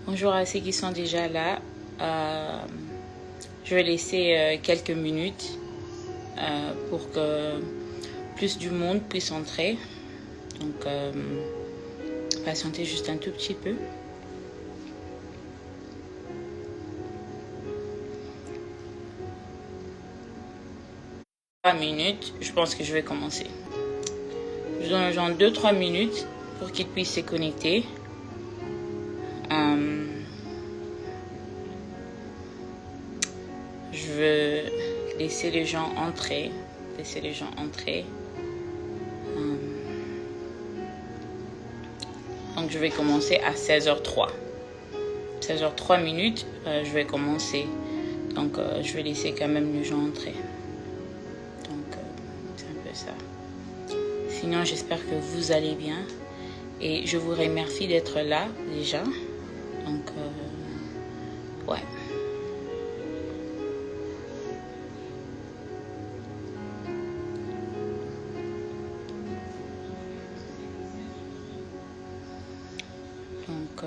Bonjour à ceux qui sont déjà là. Je vais laisser quelques minutes pour que plus du monde puisse entrer. Donc, patientez juste un tout petit peu. Minutes, je pense que je vais commencer. Je donne aux gens 2-3 minutes pour qu'ils puissent se connecter. Je veux laisser les gens entrer. Donc je vais commencer à 16h03. 16h03 minutes, je vais commencer. Donc je vais laisser quand même les gens entrer. Donc c'est un peu ça. Sinon j'espère que vous allez bien. Et je vous remercie d'être là déjà. Donc ouais. Donc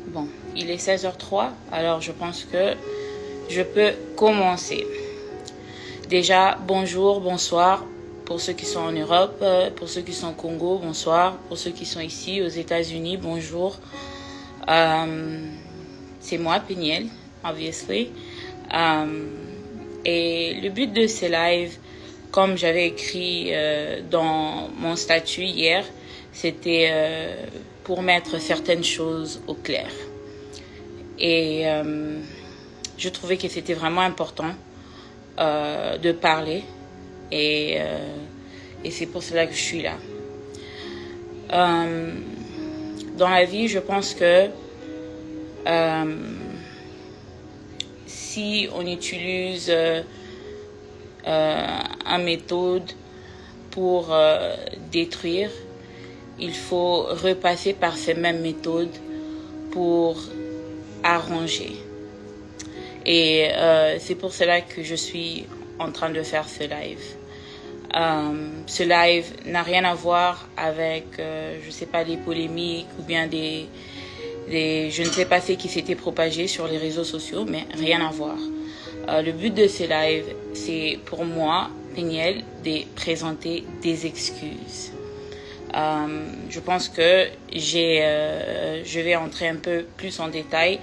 bon, il est 16h03, alors je pense que je peux commencer. Déjà, bonjour, bonsoir pour ceux qui sont en Europe, pour ceux qui sont au Congo, bonsoir. Pour ceux qui sont ici aux États-Unis, bonjour. C'est moi, Peniel, obviously. Et le but de ces lives, comme j'avais écrit dans mon statut hier, c'était pour mettre certaines choses au clair. Et je trouvais que c'était vraiment important de parler et c'est pour cela que je suis là. Dans la vie, je pense que si on utilise une méthode pour détruire, il faut repasser par ces mêmes méthodes pour arranger. Et c'est pour cela que je suis en train de faire ce live. Ce live n'a rien à voir avec, je ne sais pas, des polémiques ou bien je ne sais pas ce qui s'était propagé sur les réseaux sociaux, mais rien à voir. Le but de ce live, c'est pour moi, Peniel, de présenter des excuses. Je pense que je vais entrer un peu plus en détail,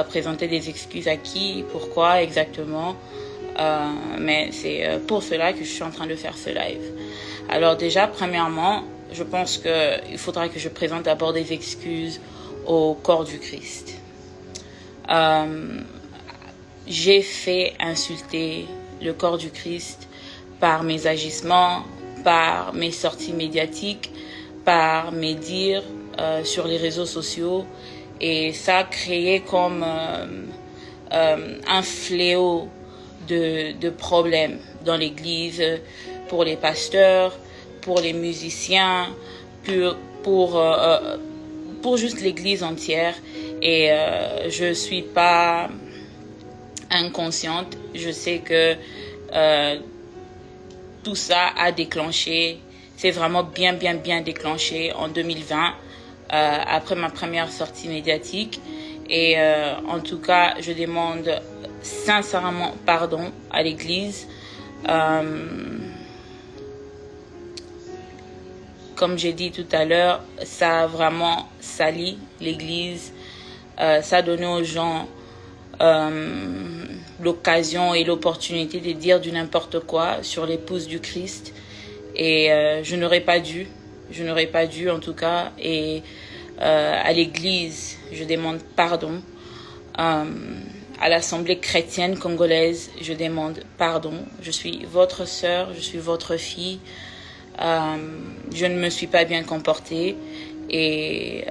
présenter des excuses à qui, pourquoi exactement, mais c'est pour cela que je suis en train de faire ce live. Alors déjà, premièrement, je pense qu'il faudra que je présente d'abord des excuses au corps du Christ. J'ai fait insulter le corps du Christ par mes agissements, par mes sorties médiatiques, par mes dires sur les réseaux sociaux, et ça a créé comme un fléau de problèmes dans l'église, pour les pasteurs, pour les musiciens, pour juste l'église entière. Et je suis pas inconsciente, je sais que tout ça a déclenché. C'est vraiment bien déclenché en 2020, après ma première sortie médiatique. Et en tout cas, je demande sincèrement pardon à l'Église. Comme j'ai dit tout à l'heure, ça a vraiment sali l'Église. Ça a donné aux gens l'occasion et l'opportunité de dire du n'importe quoi sur l'épouse du Christ. Et je n'aurais pas dû en tout cas. Et à l'Église, je demande pardon. à l'Assemblée chrétienne congolaise, je demande pardon. Je suis votre sœur, je suis votre fille. Je ne me suis pas bien comportée et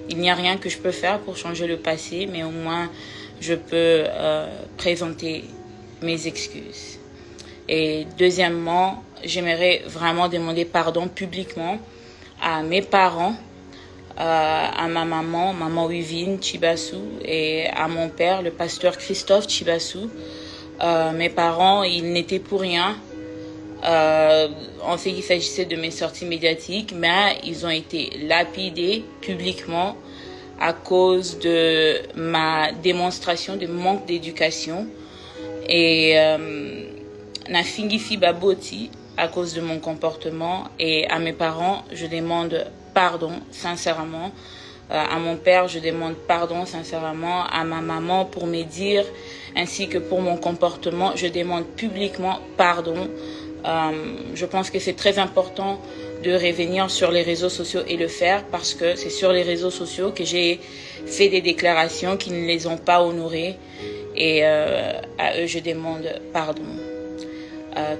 il n'y a rien que je peux faire pour changer le passé, mais au moins je peux présenter mes excuses. Et deuxièmement, j'aimerais vraiment demander pardon publiquement à mes parents, à ma maman Wivine Chibassou, et à mon père, le pasteur Christophe Chibassou. Mes parents, ils n'étaient pour rien en ce qui s'agissait de mes sorties médiatiques, mais ils ont été lapidés publiquement à cause de ma démonstration de manque d'éducation et Nafingifi Baboti à cause de mon comportement. Et à mes parents, je demande pardon sincèrement. À mon père, je demande pardon sincèrement. À ma maman pour mes dires ainsi que pour mon comportement, je demande publiquement pardon. Je pense que c'est très important de revenir sur les réseaux sociaux et le faire parce que c'est sur les réseaux sociaux que j'ai fait des déclarations qui ne les ont pas honorées et à eux je demande pardon.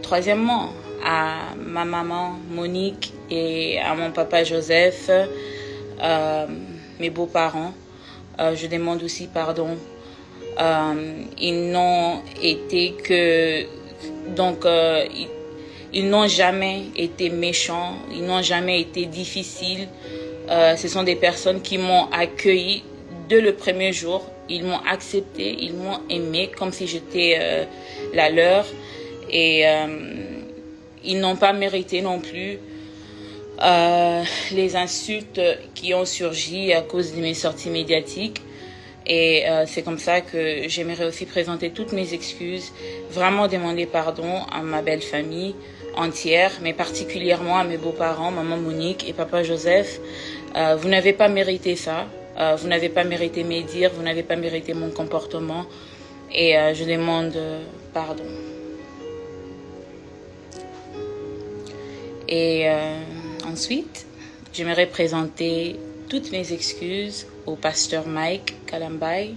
Troisièmement, à ma maman Monique et à mon papa Joseph, mes beaux-parents, je demande aussi pardon. Ils n'ont été que... Donc, ils n'ont jamais été méchants, ils n'ont jamais été difficiles. Ce sont des personnes qui m'ont accueilli dès le premier jour. Ils m'ont accepté, ils m'ont aimé comme si j'étais la leur. Et ils n'ont pas mérité non plus les insultes qui ont surgi à cause de mes sorties médiatiques. Et c'est comme ça que j'aimerais aussi présenter toutes mes excuses, vraiment demander pardon à ma belle famille entière, mais particulièrement à mes beaux-parents, maman Monique et papa Joseph. Vous n'avez pas mérité ça, vous n'avez pas mérité mes dires, vous n'avez pas mérité mon comportement et je demande pardon. Et ensuite, j'aimerais présenter toutes mes excuses au pasteur Mike Kalambay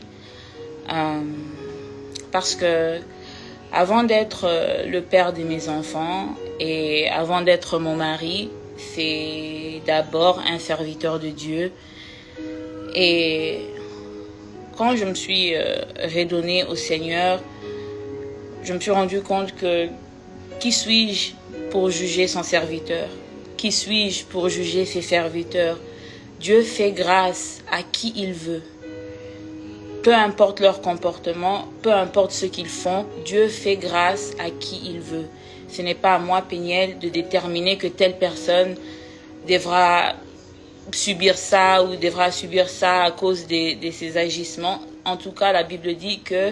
parce que avant d'être le père de mes enfants et avant d'être mon mari, c'est d'abord un serviteur de Dieu. Et quand je me suis redonnée au Seigneur, je me suis rendu compte que qui suis-je pour juger son serviteur? Qui suis-je pour juger ses serviteurs? Dieu fait grâce à qui il veut. Peu importe leur comportement, peu importe ce qu'ils font, Dieu fait grâce à qui il veut. Ce n'est pas à moi, Péniel, de déterminer que telle personne devra subir ça ou devra subir ça à cause de ses agissements. En tout cas, la Bible dit que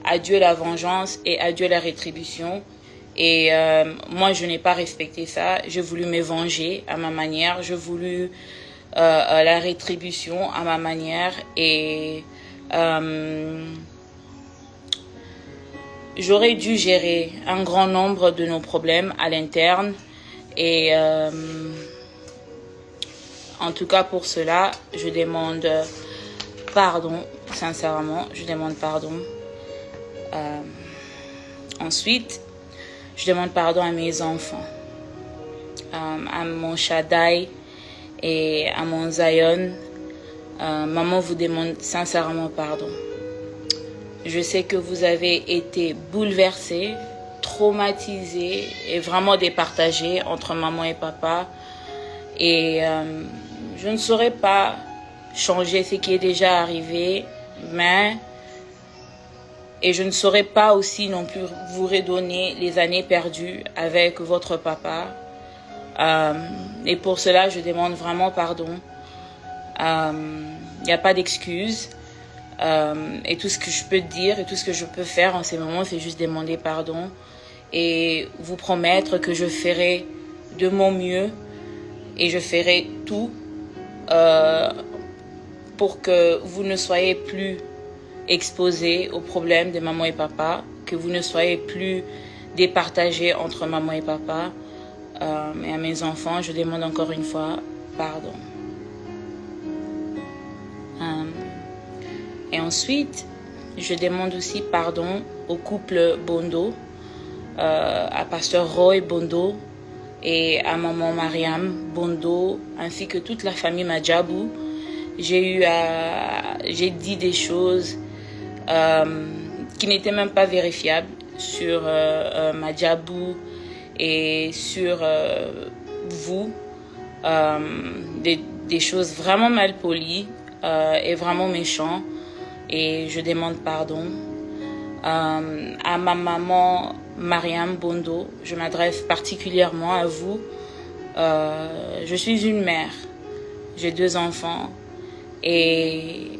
à Dieu la vengeance et à Dieu la rétribution. Et moi, je n'ai pas respecté ça. J'ai voulu me venger à ma manière. J'ai voulu la rétribution à ma manière. Et j'aurais dû gérer un grand nombre de nos problèmes à l'interne. Et en tout cas, pour cela, je demande pardon, sincèrement. Je demande pardon. Ensuite, je demande pardon à mes enfants, à mon Shaddai et à mon Zion. Maman vous demande sincèrement pardon. Je sais que vous avez été bouleversés, traumatisés et vraiment départagés entre maman et papa. Et je ne saurais pas changer ce qui est déjà arrivé, mais... Et je ne saurais pas aussi non plus vous redonner les années perdues avec votre papa. Et pour cela, je demande vraiment pardon. Il n'y a pas d'excuse. Et tout ce que je peux dire et tout ce que je peux faire en ces moments, c'est juste demander pardon. Et vous promettre que je ferai de mon mieux. Et je ferai tout pour que vous ne soyez plus exposés aux problèmes de maman et papa, que vous ne soyez plus départagés entre maman et papa. Et à mes enfants, je demande encore une fois pardon. Et ensuite, Je demande aussi pardon au couple Bondo, à Pasteur Roy Bondo et à maman Mariam Bondo, ainsi que toute la famille Madjabou. J'ai dit des choses qui n'étaient même pas vérifiables sur Madjabou et sur vous, des choses vraiment mal polies et vraiment méchantes, et je demande pardon. À ma maman Mariam Bondo, je m'adresse particulièrement à vous. Je suis une mère, j'ai 2 enfants et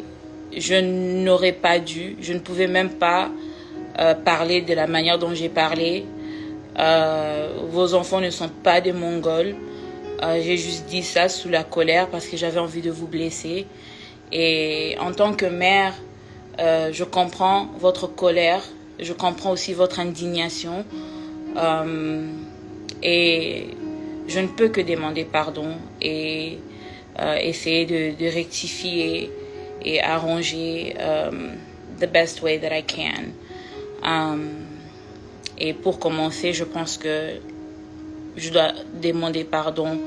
je n'aurais pas dû, je ne pouvais même pas parler de la manière dont j'ai parlé. Vos enfants ne sont pas des Mongols. J'ai juste dit ça sous la colère parce que j'avais envie de vous blesser. Et en tant que mère, je comprends votre colère, je comprends aussi votre indignation. Et je ne peux que demander pardon et essayer de rectifier et arranger the best way that I can. Et pour commencer, je pense que je dois demander pardon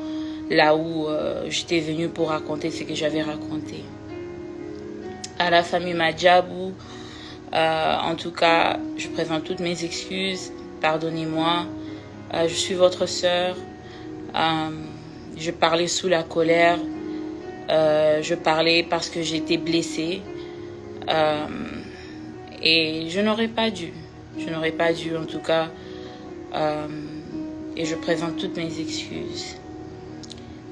là où j'étais venue pour raconter ce que j'avais raconté. À la famille Madjabou, en tout cas, je présente toutes mes excuses. Pardonnez-moi. Je suis votre sœur. Je parlais sous la colère. Je parlais parce que j'étais blessée. Et je n'aurais pas dû. Je n'aurais pas dû, en tout cas. Et je présente toutes mes excuses.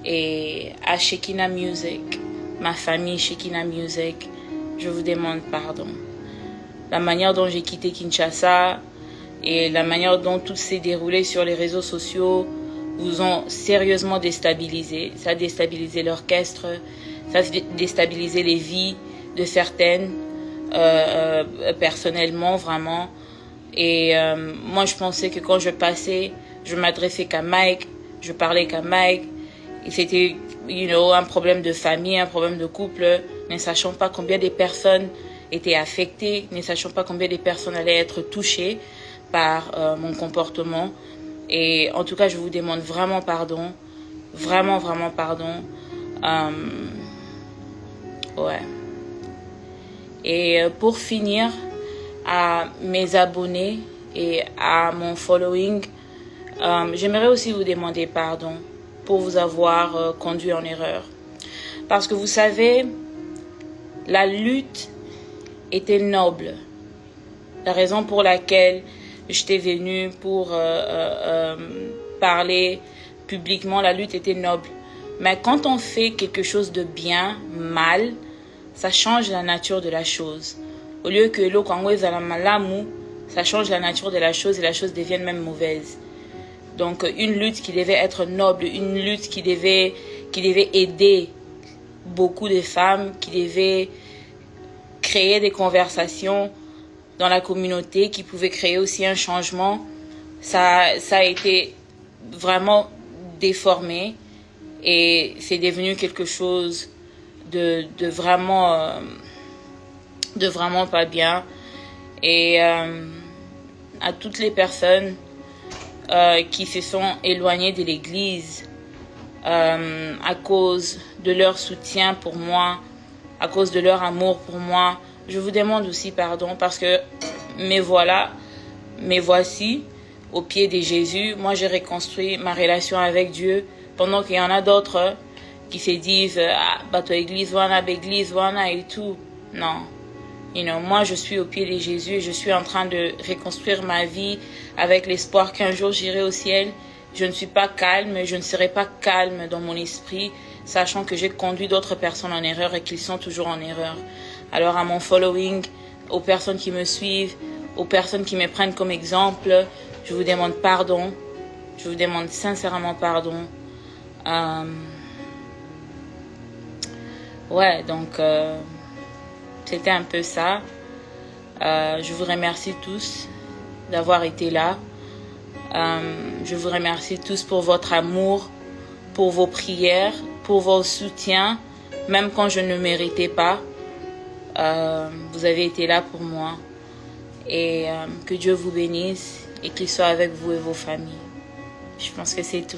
Et à Shekinah Music, ma famille Shekinah Music, je vous demande pardon. La manière dont j'ai quitté Kinshasa et la manière dont tout s'est déroulé sur les réseaux sociaux vous ont sérieusement déstabilisé. Ça a déstabilisé l'orchestre, ça a déstabilisé les vies de certaines, personnellement, vraiment. Et moi, je pensais que quand je passais, je m'adressais qu'à Mike, je parlais qu'à Mike. Et c'était, un problème de famille, un problème de couple, ne sachant pas combien de personnes étaient affectées, ne sachant pas combien de personnes allaient être touchées par mon comportement. Et en tout cas, je vous demande vraiment pardon. Vraiment, vraiment pardon. Ouais. Et pour finir, à mes abonnés et à mon following, j'aimerais aussi vous demander pardon pour vous avoir conduit en erreur. Parce que vous savez, la lutte était noble. La raison pour laquelle j'étais venue pour parler publiquement, la lutte était noble. Mais quand on fait quelque chose de bien, mal, ça change la nature de la chose. Au lieu que l'eau la malamu, ça change la nature de la chose et la chose devient même mauvaise. Donc une lutte qui devait être noble, une lutte qui devait aider beaucoup de femmes, qui devait créer des conversations dans la communauté, qui pouvait créer aussi un changement, ça a été vraiment déformé et c'est devenu quelque chose de vraiment pas bien. Et à toutes les personnes qui se sont éloignées de l'église à cause de leur soutien pour moi, à cause de leur amour pour moi, je vous demande aussi pardon parce que me voici au pied de Jésus. Moi, j'ai reconstruit ma relation avec Dieu pendant qu'il y en a d'autres qui se disent bateau église wana et tout. Non. Moi, je suis au pied de Jésus et je suis en train de reconstruire ma vie avec l'espoir qu'un jour j'irai au ciel. Je ne suis pas calme, je ne serai pas calme dans mon esprit, sachant que j'ai conduit d'autres personnes en erreur et qu'ils sont toujours en erreur. Alors à mon following, aux personnes qui me suivent, aux personnes qui me prennent comme exemple, je vous demande pardon. Je vous demande sincèrement pardon. Ouais, donc c'était un peu ça. Je vous remercie tous d'avoir été là. Je vous remercie tous pour votre amour, pour vos prières, pour vos soutiens, même quand je ne méritais pas. Vous avez été là pour moi. Et que Dieu vous bénisse et qu'il soit avec vous et vos familles. Je pense que c'est tout.